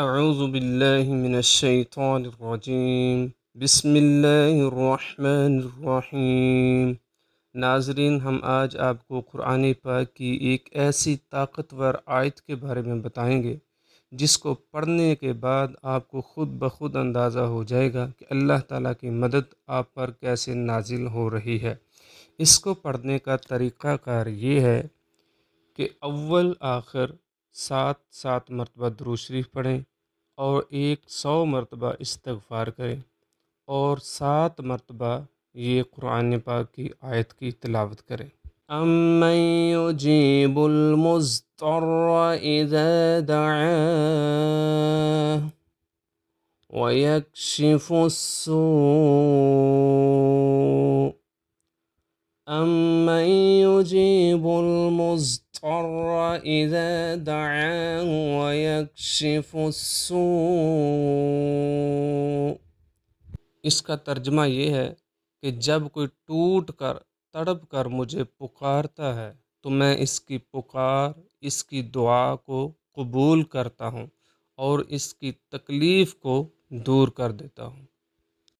اعوذ باللہ من الشیطان الرجیم، بسم اللہ الرحمن الرحیم۔ ناظرین، ہم آج آپ کو قرآن پاک کی ایک ایسی طاقتور آیت کے بارے میں بتائیں گے جس کو پڑھنے کے بعد آپ کو خود بخود اندازہ ہو جائے گا کہ اللہ تعالیٰ کی مدد آپ پر کیسے نازل ہو رہی ہے۔ اس کو پڑھنے کا طریقہ کار یہ ہے کہ اول آخر 7 مرتبہ درود شریف پڑھیں اور 100 مرتبہ استغفار کریں اور 7 مرتبہ یہ قرآن پاک کی آیت کی تلاوت کریں۔ امن یجیب المضطر اذا دعاه ویکشف السوء أَمَّن يُجِيبُ الْمُضْطَرَّ إِذَا دَعَاهُ وَيَكْشِفُ السُّوءَ۔ اس کا ترجمہ یہ ہے کہ جب کوئی ٹوٹ کر تڑپ کر مجھے پکارتا ہے تو میں اس کی پکار، اس کی دعا کو قبول کرتا ہوں اور اس کی تکلیف کو دور کر دیتا ہوں۔